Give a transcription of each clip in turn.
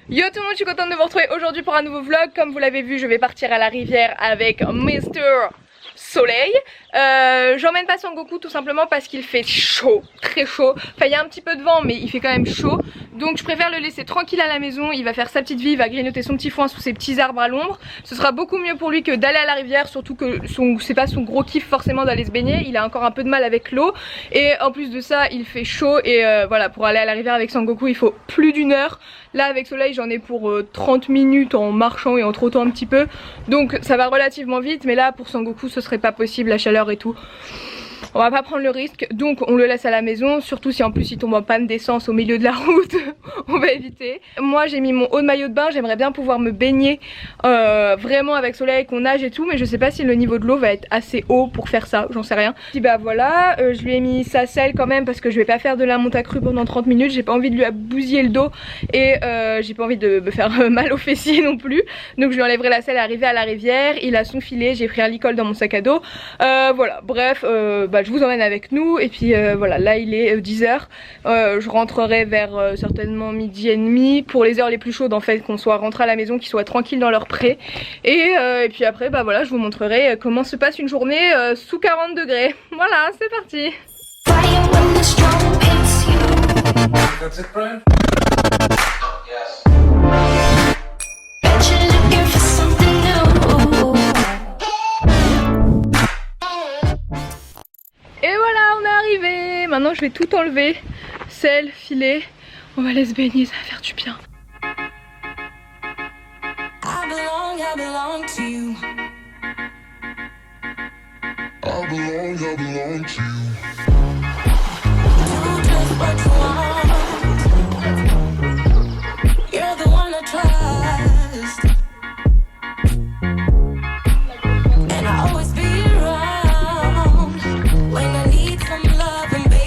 Yo tout le monde, je suis contente de vous retrouver aujourd'hui pour un nouveau vlog. Comme vous l'avez vu, je vais partir à la rivière avec Mr. Soleil. J'emmène pas Sangoku tout simplement parce qu'il fait chaud, très chaud. Enfin il y a un petit peu de vent mais il fait quand même chaud. Donc je préfère le laisser tranquille à la maison. Il va faire sa petite vie, il va grignoter son petit foin sous ses petits arbres à l'ombre. Ce sera beaucoup mieux pour lui que d'aller à la rivière. Surtout que c'est pas son gros kiff forcément d'aller se baigner. Il a encore un peu de mal avec l'eau. Et en plus de ça il fait chaud. Et voilà, pour aller à la rivière avec Sangoku il faut plus d'une heure. Là avec Soleil j'en ai pour 30 minutes en marchant et en trottant un petit peu. Donc ça va relativement vite. Mais là pour Sangoku ce serait pas possible, la chaleur et tout. On va pas prendre le risque, donc on le laisse à la maison. Surtout si en plus il tombe en panne d'essence au milieu de la route. On va éviter. Moi j'ai mis mon haut de maillot de bain. J'aimerais bien pouvoir me baigner vraiment avec Soleil, qu'on nage et tout. Mais je sais pas si le niveau de l'eau va être assez haut pour faire ça, j'en sais rien. Puis bah voilà, je lui ai mis sa selle quand même parce que je vais pas faire de la monte à crue pendant 30 minutes. J'ai pas envie de lui bousiller le dos et j'ai pas envie de me faire mal aux fessiers non plus. Donc je lui enlèverai la selle arrivée à la rivière. Il a son filet, j'ai pris un licol dans mon sac à dos. Voilà, bref, je vous emmène avec nous. Et puis voilà, là il est 10h. Je rentrerai vers certainement midi et demi pour les heures les plus chaudes en fait, qu'on soit rentré à la maison, qu'ils soient tranquilles dans leur pré. Et puis après bah voilà, je vous montrerai comment se passe une journée sous 40 degrés. Voilà, c'est parti. That's it, Brian? Yes. Et voilà, on est arrivé. Maintenant je vais tout enlever, selle, filet. On va aller se baigner, ça va faire du bien. I belong to you. I belong to you. Do just what you want. You're the one I trust. And I'll always be around when I need some loving, baby.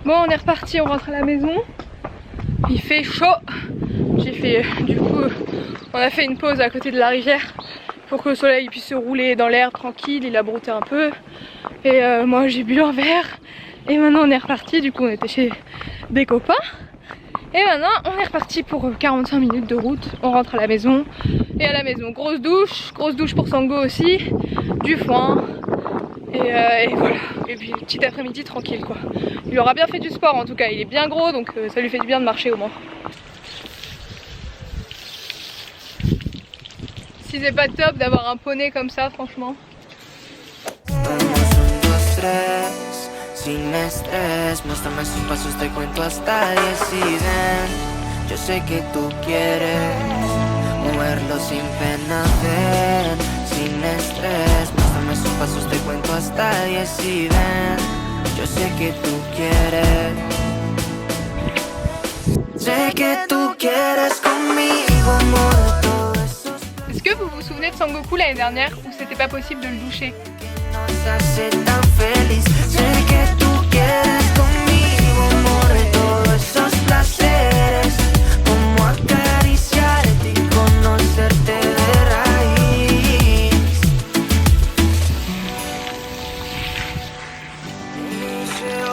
Bon, on est reparti, on rentre à la maison. Il fait chaud. J'ai fait du coup, on a fait une pause à côté de la rivière pour que le soleil puisse se rouler dans l'herbe tranquille. Il a brouté un peu et moi j'ai bu un verre. Et maintenant on est reparti. Du coup on était chez des copains. Et maintenant on est reparti pour 45 minutes de route. On rentre à la maison. Et à la maison, grosse douche pour Sango aussi. Du foin. Et voilà. Et puis petit après-midi tranquille quoi. Il aura bien fait du sport en tout cas. Il est bien gros donc ça lui fait du bien de marcher au moins. Si c'est pas top d'avoir un poney comme ça franchement. Sin estrés, muéstrame sus pasos, te cuento hasta 10 y ven. Yo sé que tú quieres moverlo sin pena, ven. Sin estrés, muéstrame sus pasos, te cuento hasta 10 y ven. Yo sé que tú quieres. Sé que tú quieres conmigo, amor, de todo eso. Est-ce que vous vous souvenez de Sangoku l'année dernière où c'était pas possible de le doucher? Nos hace tan feliz. Sé que tú quieres conmigo, amor, de todos esos placeres. Como acariciarte y conocerte de raíz. Inicio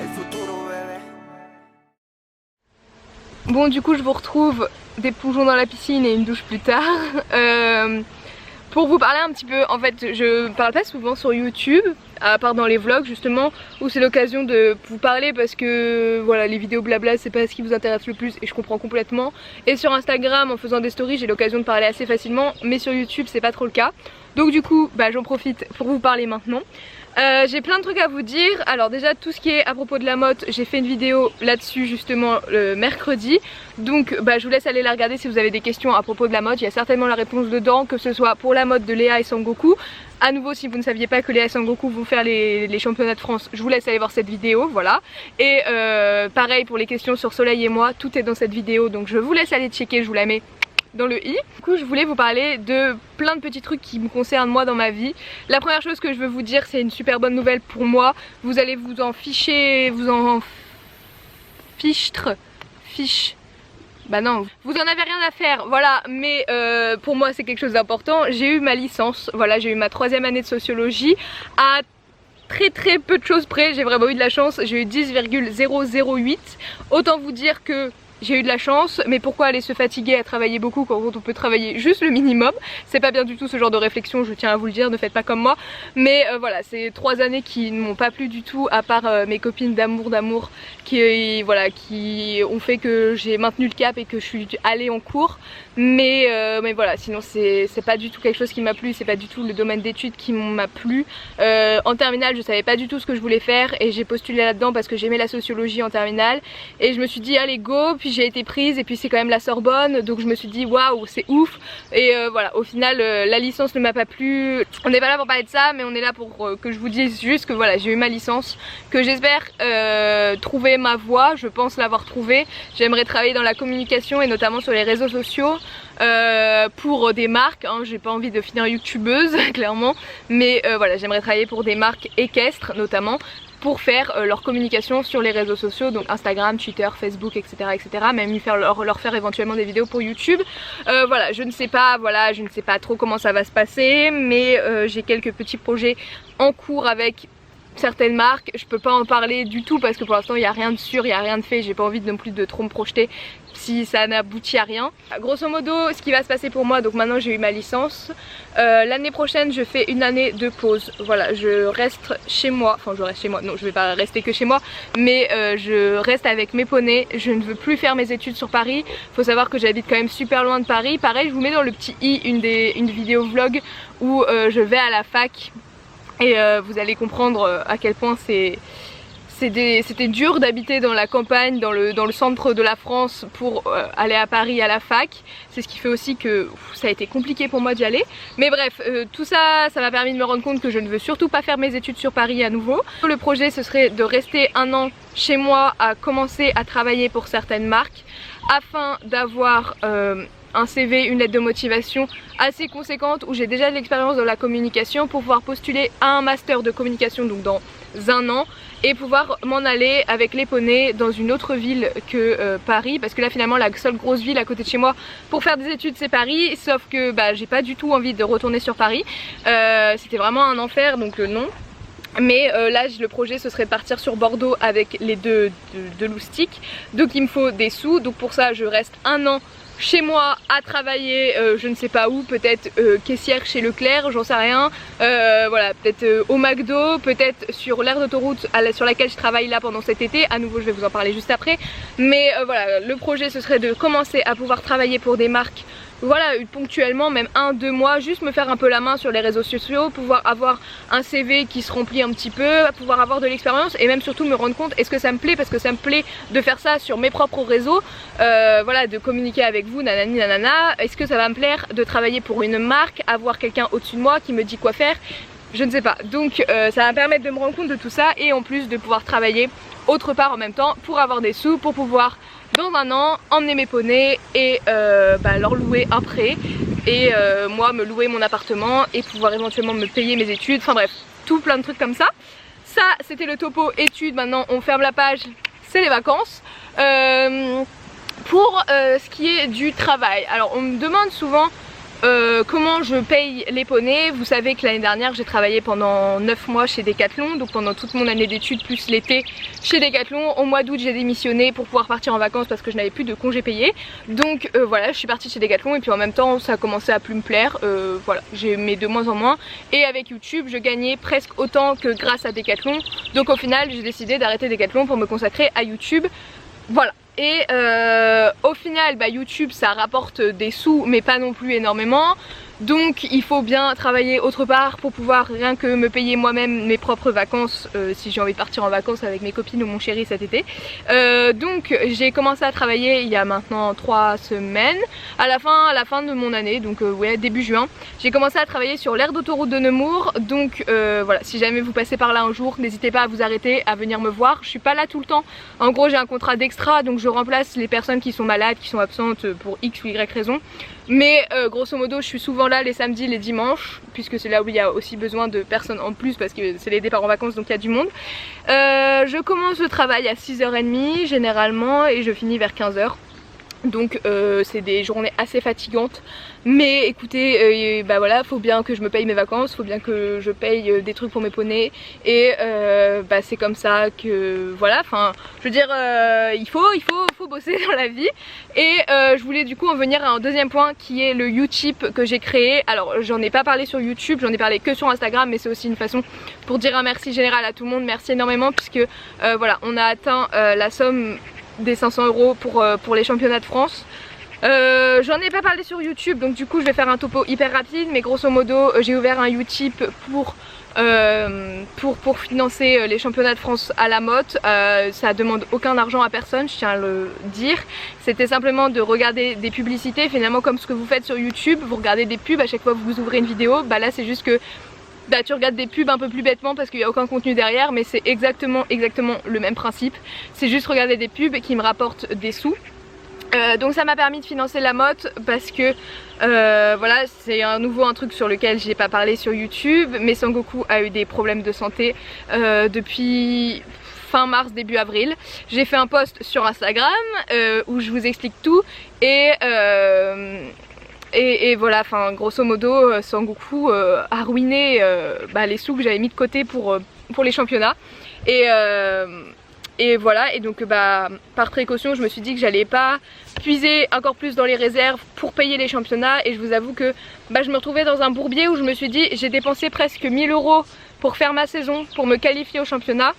el futuro, bebé. Bon du coup je vous retrouve des plongeons dans la piscine et une douche plus tard. Pour vous parler un petit peu, en fait je parle pas souvent sur YouTube, à part dans les vlogs justement, où c'est l'occasion de vous parler parce que voilà, les vidéos blabla c'est pas ce qui vous intéresse le plus et je comprends complètement. Et sur Instagram en faisant des stories j'ai l'occasion de parler assez facilement, mais sur YouTube c'est pas trop le cas. Donc du coup j'en profite pour vous parler maintenant. J'ai plein de trucs à vous dire. Alors déjà tout ce qui est à propos de la mode, j'ai fait une vidéo là-dessus justement le mercredi. Donc je vous laisse aller la regarder si vous avez des questions à propos de la mode. Il y a certainement la réponse dedans, que ce soit pour la mode de Léa et Sangoku, À nouveau, si vous ne saviez pas que les Sangoku vont faire les championnats de France, je vous laisse aller voir cette vidéo, voilà. Et pareil pour les questions sur Soleil et moi, tout est dans cette vidéo, donc je vous laisse aller checker, je vous la mets dans le i. Du coup je voulais vous parler de plein de petits trucs qui me concernent moi dans ma vie. La première chose que je veux vous dire, c'est une super bonne nouvelle pour moi. Vous allez vous en ficher, bah non, vous en avez rien à faire, voilà, mais pour moi c'est quelque chose d'important. J'ai eu ma licence, voilà, j'ai eu ma 3e année de sociologie à très peu de choses près. J'ai vraiment eu de la chance, j'ai eu 10,008. Autant vous dire que j'ai eu de la chance, mais pourquoi aller se fatiguer à travailler beaucoup quand on peut travailler juste le minimum? C'est pas bien du tout ce genre de réflexion, je tiens à vous le dire, ne faites pas comme moi. Mais voilà, c'est 3 années qui ne m'ont pas plu du tout, à part mes copines d'amour qui ont fait que j'ai maintenu le cap et que je suis allée en cours. Mais voilà, sinon c'est pas du tout quelque chose qui m'a plu, c'est pas du tout le domaine d'études qui m'a plu. En terminale, je savais pas du tout ce que je voulais faire et j'ai postulé là-dedans parce que j'aimais la sociologie en terminale. Et je me suis dit allez go, puis j'ai été prise et puis c'est quand même la Sorbonne, donc je me suis dit waouh c'est ouf. Et voilà, au final la licence ne m'a pas plu. On n'est pas là pour parler de ça, mais on est là pour que je vous dise juste que voilà, j'ai eu ma licence, que j'espère trouver ma voie, je pense l'avoir trouvée. J'aimerais travailler dans la communication et notamment sur les réseaux sociaux. Pour des marques, hein, j'ai pas envie de finir youtubeuse clairement, mais voilà, j'aimerais travailler pour des marques équestres notamment, pour faire leur communication sur les réseaux sociaux, donc Instagram, Twitter, Facebook, etc. Même leur faire éventuellement des vidéos pour YouTube. Voilà, je ne sais pas trop comment ça va se passer, mais j'ai quelques petits projets en cours avec certaines marques. Je peux pas en parler du tout parce que pour l'instant il n'y a rien de sûr, il n'y a rien de fait, j'ai pas envie non plus de trop me projeter si ça n'aboutit à rien. Grosso modo ce qui va se passer pour moi, donc maintenant j'ai eu ma licence, l'année prochaine je fais une année de pause, voilà, je reste chez moi, enfin je reste chez moi, non je vais pas rester que chez moi, mais je reste avec mes poneys, je ne veux plus faire mes études sur Paris. Faut savoir que j'habite quand même super loin de Paris, pareil je vous mets dans le petit i une vidéo vlog où je vais à la fac. Et vous allez comprendre à quel point c'était dur d'habiter dans la campagne, dans le centre de la France pour aller à Paris à la fac. C'est ce qui fait aussi que ça a été compliqué pour moi d'y aller. Mais bref, tout ça, ça m'a permis de me rendre compte que je ne veux surtout pas faire mes études sur Paris à nouveau. Le projet ce serait de rester un an chez moi à commencer à travailler pour certaines marques afin d'avoir un CV, une lettre de motivation assez conséquente où j'ai déjà de l'expérience dans la communication pour pouvoir postuler à un master de communication donc dans un an et pouvoir m'en aller avec les poneys dans une autre ville que Paris, parce que là finalement la seule grosse ville à côté de chez moi pour faire des études c'est Paris, sauf que bah, j'ai pas du tout envie de retourner sur Paris, c'était vraiment un enfer donc non. Mais là le projet ce serait de partir sur Bordeaux avec les deux loustiques, donc il me faut des sous, donc pour ça je reste un an chez moi à travailler, je ne sais pas où, peut-être caissière chez Leclerc, j'en sais rien, voilà, peut-être au McDo, peut-être sur l'aire d'autoroute sur laquelle je travaille là pendant cet été, à nouveau je vais vous en parler juste après, mais voilà, le projet ce serait de commencer à pouvoir travailler pour des marques, voilà, ponctuellement, même 1-2 mois, juste me faire un peu la main sur les réseaux sociaux, pouvoir avoir un CV qui se remplit un petit peu, pouvoir avoir de l'expérience et même surtout me rendre compte est-ce que ça me plaît, parce que ça me plaît de faire ça sur mes propres réseaux, voilà, de communiquer avec vous, nanani nanana, est-ce que ça va me plaire de travailler pour une marque, avoir quelqu'un au-dessus de moi qui me dit quoi faire, je ne sais pas. Donc ça va me permettre de me rendre compte de tout ça et en plus de pouvoir travailler autre part en même temps pour avoir des sous, pour pouvoir dans un an emmener mes poneys et leur louer un prêt et moi me louer mon appartement et pouvoir éventuellement me payer mes études, enfin bref, tout plein de trucs comme ça. Ça c'était le topo études, maintenant on ferme la page, c'est les vacances. Pour ce qui est du travail, alors on me demande souvent comment je paye les poneys. Vous savez que l'année dernière j'ai travaillé pendant 9 mois chez Decathlon, donc pendant toute mon année d'études plus l'été chez Decathlon. Au mois d'août j'ai démissionné pour pouvoir partir en vacances parce que je n'avais plus de congés payés, donc voilà, je suis partie chez Decathlon et puis en même temps ça a commencé à plus me plaire, voilà, j'aimais de moins en moins et avec YouTube je gagnais presque autant que grâce à Decathlon, donc au final j'ai décidé d'arrêter Decathlon pour me consacrer à YouTube, voilà. Et au final YouTube ça rapporte des sous mais pas non plus énormément. donc il faut bien travailler autre part pour pouvoir rien que me payer moi-même mes propres vacances si j'ai envie de partir en vacances avec mes copines ou mon chéri cet été. Donc j'ai commencé à travailler il y a maintenant 3 semaines, à la fin de mon année, donc ouais, début juin. J'ai commencé à travailler sur l'aire d'autoroute de Nemours, donc voilà, si jamais vous passez par là un jour, n'hésitez pas à vous arrêter, à venir me voir. Je suis pas là tout le temps, en gros j'ai un contrat d'extra, donc je remplace les personnes qui sont malades, qui sont absentes pour X ou Y raison. Mais grosso modo je suis souvent là les samedis, les dimanches, puisque c'est là où il y a aussi besoin de personnes en plus parce que c'est les départs en vacances, donc il y a du monde. Je commence le travail à 6h30 généralement et je finis vers 15h. Donc c'est des journées assez fatigantes, mais écoutez, bah voilà, faut bien que je me paye mes vacances, faut bien que je paye des trucs pour mes poneys, et bah c'est comme ça que voilà, enfin je veux dire il faut bosser dans la vie. Et je voulais du coup en venir à un deuxième point qui est le Utip que j'ai créé. Alors j'en ai pas parlé sur YouTube, j'en ai parlé que sur Instagram, mais c'est aussi une façon pour dire un merci général à tout le monde, merci énormément, puisque voilà, on a atteint la somme des 500 € pour les championnats de France. J'en ai pas parlé sur YouTube, donc du coup je vais faire un topo hyper rapide, mais grosso modo j'ai ouvert un Utip pour financer les championnats de France à la motte. Ça demande aucun argent à personne, je tiens à le dire. C'était simplement de regarder des publicités, finalement comme ce que vous faites sur YouTube, vous regardez des pubs à chaque fois que vous ouvrez une vidéo. Bah là c'est juste que bah, tu regardes des pubs un peu plus bêtement parce qu'il n'y a aucun contenu derrière, mais c'est exactement le même principe. C'est juste regarder des pubs qui me rapportent des sous. Donc ça m'a permis de financer la motte parce que voilà, c'est un truc sur lequel j'ai pas parlé sur YouTube, mais Sangoku a eu des problèmes de santé depuis fin mars, début avril. J'ai fait un post sur Instagram où je vous explique tout, et voilà, enfin grosso modo Sangoku a ruiné les sous que j'avais mis de côté pour les championnats, et voilà, et donc par précaution je me suis dit que j'allais pas puiser encore plus dans les réserves pour payer les championnats. Et je vous avoue que je me retrouvais dans un bourbier où je me suis dit j'ai dépensé presque 1000 € pour faire ma saison, pour me qualifier au championnat.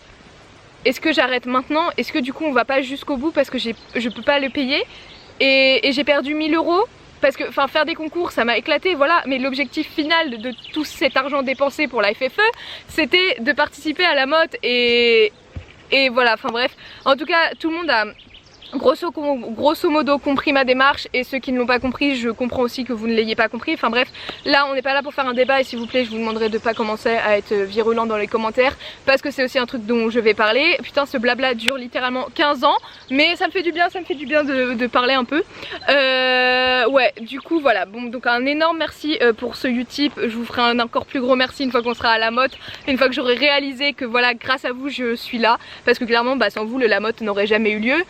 Est-ce que j'arrête maintenant? Est-ce que du coup on va pas jusqu'au bout parce que je peux pas le payer, et j'ai perdu 1000 € parce que faire des concours ça m'a éclaté, voilà, mais l'objectif final de tout cet argent dépensé pour la FFE c'était de participer à la motte, et voilà, enfin bref, en tout cas tout le monde a grosso modo compris ma démarche, et ceux qui ne l'ont pas compris, je comprends aussi que vous ne l'ayez pas compris. Enfin bref, là on n'est pas là pour faire un débat, et s'il vous plaît je vous demanderai de pas commencer à être virulent dans les commentaires parce que c'est aussi un truc dont je vais parler. Putain, ce blabla dure littéralement 15 ans, mais ça me fait du bien, de parler un peu. Ouais, du coup voilà, bon, donc un énorme merci pour ce Utip. Je vous ferai un encore plus gros merci une fois qu'on sera à la motte, une fois que j'aurai réalisé que voilà, grâce à vous je suis là, parce que clairement sans vous le la motte n'aurait jamais eu lieu.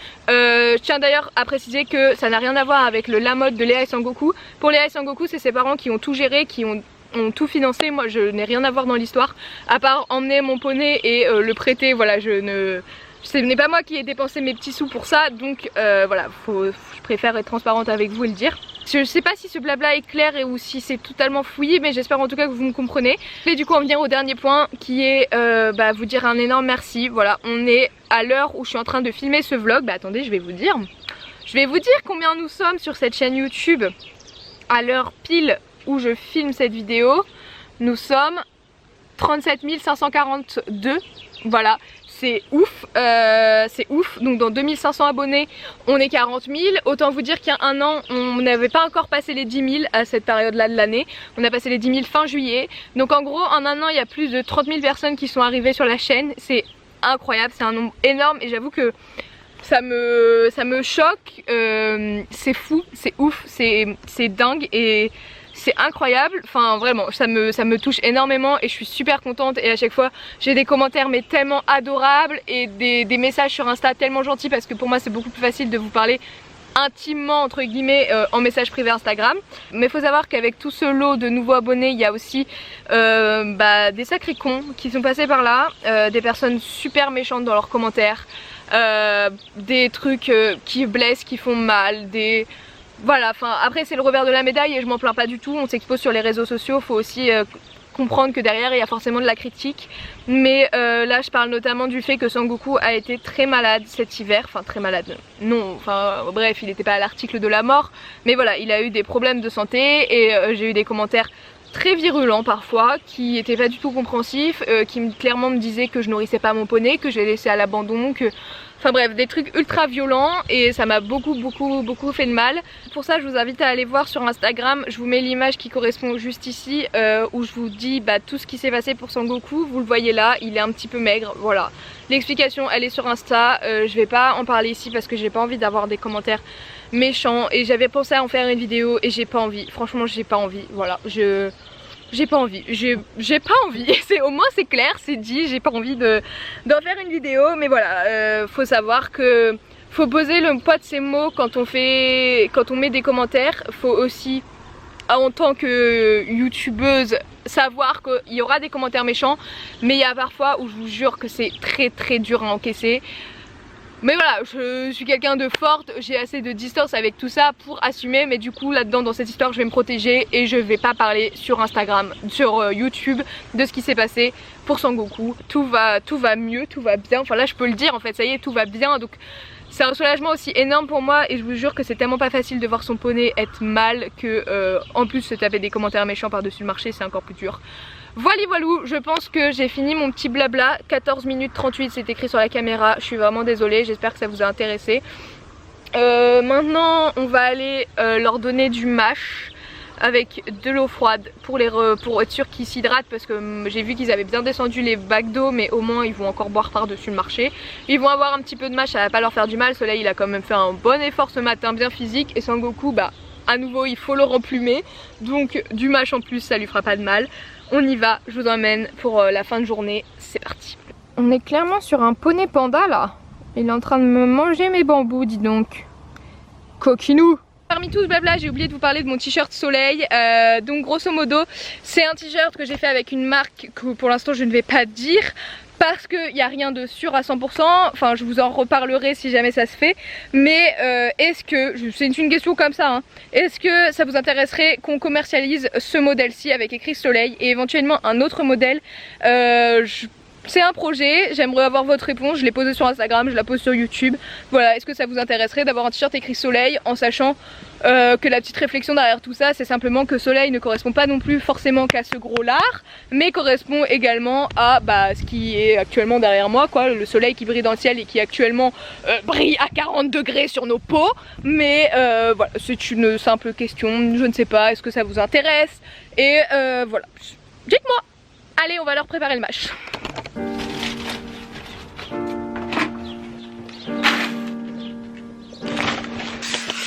Je tiens d'ailleurs à préciser que ça n'a rien à voir avec le la mode de Léa et Sangoku. Pour Léa et Sangoku, c'est ses parents qui ont tout géré, qui ont tout financé. Moi je n'ai rien à voir dans l'histoire, à part emmener mon poney et le prêter. Voilà, ce n'est pas moi qui ai dépensé mes petits sous pour ça, donc voilà, je préfère être transparente avec vous et le dire. Je sais pas si ce blabla est clair ou si c'est totalement fouillé, mais j'espère en tout cas que vous me comprenez. Et du coup on vient au dernier point qui est vous dire un énorme merci. Voilà, on est à l'heure où je suis en train de filmer ce vlog. Attendez, je vais vous dire combien nous sommes sur cette chaîne YouTube. À l'heure pile où je filme cette vidéo, nous sommes 37 542. Voilà, c'est ouf, donc dans 2500 abonnés on est 40 000, autant vous dire qu'il y a un an on n'avait pas encore passé les 10 000 à cette période là de l'année, on a passé les 10 000 fin juillet, donc en gros en un an il y a plus de 30 000 personnes qui sont arrivées sur la chaîne. C'est incroyable, c'est un nombre énorme, et j'avoue que ça me choque, c'est fou, c'est ouf, c'est dingue, et c'est incroyable. Enfin vraiment, ça me touche énormément et je suis super contente, et à chaque fois j'ai des commentaires mais tellement adorables, et des messages sur Insta tellement gentils, parce que pour moi c'est beaucoup plus facile de vous parler intimement entre guillemets en message privé Instagram. Mais il faut savoir qu'avec tout ce lot de nouveaux abonnés, il y a aussi des sacrés cons qui sont passés par là, des personnes super méchantes dans leurs commentaires, des trucs qui blessent, qui font mal, voilà, enfin après c'est le revers de la médaille et je m'en plains pas du tout. On s'expose sur les réseaux sociaux, faut aussi comprendre que derrière il y a forcément de la critique. Mais là je parle notamment du fait que Sangoku a été très malade cet hiver. Enfin très malade, non, enfin bref, il n'était pas à l'article de la mort. Mais voilà, il a eu des problèmes de santé et j'ai eu des commentaires très virulents parfois, qui étaient pas du tout compréhensifs, qui clairement me disaient que je nourrissais pas mon poney, que je l'ai laissé à l'abandon, que... Enfin bref, des trucs ultra violents et ça m'a beaucoup fait de mal. Pour ça je vous invite à aller voir sur Instagram, je vous mets l'image qui correspond juste ici où je vous dis tout ce qui s'est passé pour Sangoku. Vous le voyez là, il est un petit peu maigre, voilà. L'explication elle est sur Insta, je vais pas en parler ici parce que j'ai pas envie d'avoir des commentaires méchants et j'avais pensé à en faire une vidéo et j'ai pas envie, franchement j'ai pas envie, voilà. J'ai pas envie, j'ai pas envie, au moins c'est clair, c'est dit, j'ai pas envie d'en faire une vidéo, mais voilà, faut savoir que faut poser le poids de ses mots quand on met des commentaires, faut aussi en tant que youtubeuse savoir qu'il y aura des commentaires méchants, mais il y a parfois où je vous jure que c'est très dur à encaisser. Mais voilà, je suis quelqu'un de forte, j'ai assez de distance avec tout ça pour assumer, mais du coup là-dedans dans cette histoire je vais me protéger et je vais pas parler sur Instagram, sur YouTube de ce qui s'est passé pour Sangoku. Tout va mieux, tout va bien, enfin là je peux le dire en fait, ça y est, tout va bien, donc c'est un soulagement aussi énorme pour moi et je vous jure que c'est tellement pas facile de voir son poney être mal que en plus se taper des commentaires méchants par-dessus le marché c'est encore plus dur. Voilà, je pense que j'ai fini mon petit blabla. 14 minutes 38 c'est écrit sur la caméra, je suis vraiment désolée, j'espère que ça vous a intéressé. Maintenant on va aller leur donner du mash avec de l'eau froide pour être sûr qu'ils s'hydratent parce que j'ai vu qu'ils avaient bien descendu les bacs d'eau mais au moins ils vont encore boire par-dessus le marché. Ils vont avoir un petit peu de mash, ça va pas leur faire du mal, Soleil il a quand même fait un bon effort ce matin bien physique et Sangoku à nouveau il faut le remplumer donc du mash en plus ça lui fera pas de mal. On y va, je vous emmène pour la fin de journée, c'est parti. On est clairement sur un poney panda là. Il est en train de me manger mes bambous, dis donc. Coquinou. Parmi tout ce blabla, j'ai oublié de vous parler de mon t-shirt Soleil. Donc grosso modo, c'est un t-shirt que j'ai fait avec une marque que pour l'instant je ne vais pas dire. Parce qu'il n'y a rien de sûr à 100%, enfin je vous en reparlerai si jamais ça se fait. Mais est-ce que, c'est une question comme ça, hein, est-ce que ça vous intéresserait qu'on commercialise ce modèle-ci avec écrit Soleil et éventuellement un autre modèle c'est un projet, j'aimerais avoir votre réponse, je l'ai posé sur Instagram, je la pose sur YouTube. Voilà, est-ce que ça vous intéresserait d'avoir un t-shirt écrit Soleil en sachant que la petite réflexion derrière tout ça c'est simplement que Soleil ne correspond pas non plus forcément qu'à ce gros lard, mais correspond également à ce qui est actuellement derrière moi, quoi, le soleil qui brille dans le ciel et qui actuellement brille à 40 degrés sur nos peaux. Mais voilà, c'est une simple question, je ne sais pas, est-ce que ça vous intéresse? Et voilà, dites-moi. Allez, on va leur préparer le mash.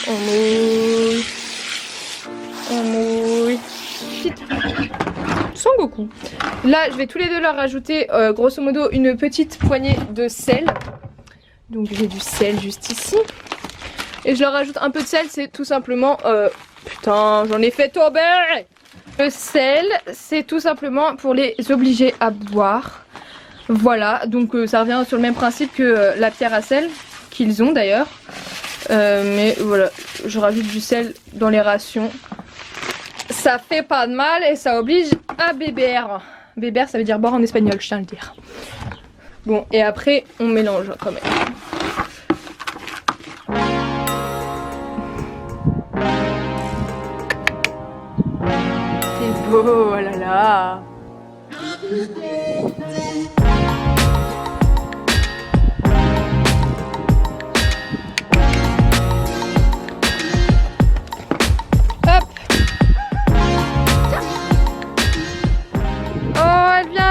On mouille. On mouille. Sangoku. Là, je vais tous les deux leur rajouter grosso modo une petite poignée de sel. Donc j'ai du sel juste ici. Et je leur rajoute un peu de sel, c'est tout simplement... putain, j'en ai fait tomber. Le sel, c'est tout simplement pour les obliger à boire. Voilà, donc ça revient sur le même principe que la pierre à sel, qu'ils ont d'ailleurs. Mais voilà, je rajoute du sel dans les rations. Ça fait pas de mal et ça oblige à béber. Béber, ça veut dire boire en espagnol, je tiens à le dire. Bon, et après, on mélange quand même. C'est beau, oh là là.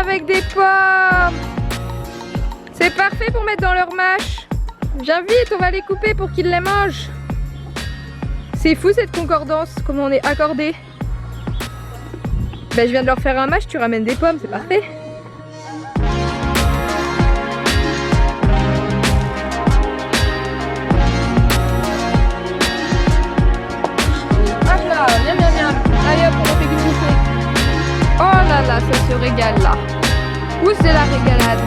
Avec des pommes. C'est parfait pour mettre dans leur mâche. Viens vite, on va les couper pour qu'ils les mangent. C'est fou cette concordance, comment on est accordé. Ben, je viens de leur faire un mâche, tu ramènes des pommes, c'est parfait. Hop là, viens, viens, viens. Allez hop, on en fait une bouffée. Oh là là, ça se régale là. Où c'est la régalade?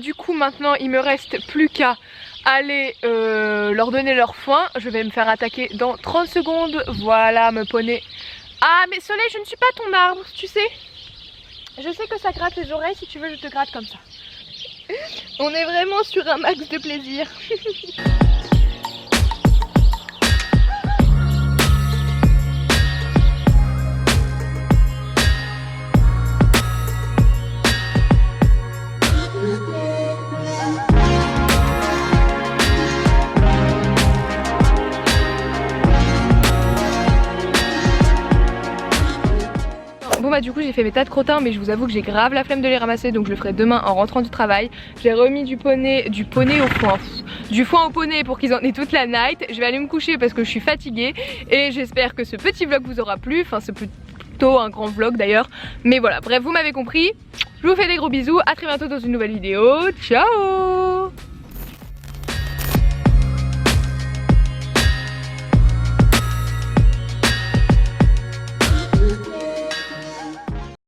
Du coup maintenant il me reste plus qu'à aller leur donner leur foin. Je vais me faire attaquer dans 30 secondes. Voilà me poney. Ah mais Soleil, je ne suis pas ton arbre, tu sais. Je sais que ça gratte les oreilles, si tu veux je te gratte comme ça. On est vraiment sur un max de plaisir. Bon bah du coup j'ai fait mes tas de crottins, mais je vous avoue que j'ai grave la flemme de les ramasser, donc je le ferai demain en rentrant du travail. J'ai remis du poney au foin, du foin au poney pour qu'ils en aient toute la night. Je vais aller me coucher parce que je suis fatiguée et j'espère que ce petit vlog vous aura plu, enfin c'est plutôt un grand vlog d'ailleurs, mais voilà, bref vous m'avez compris. Je vous fais des gros bisous, à très bientôt dans une nouvelle vidéo, ciao.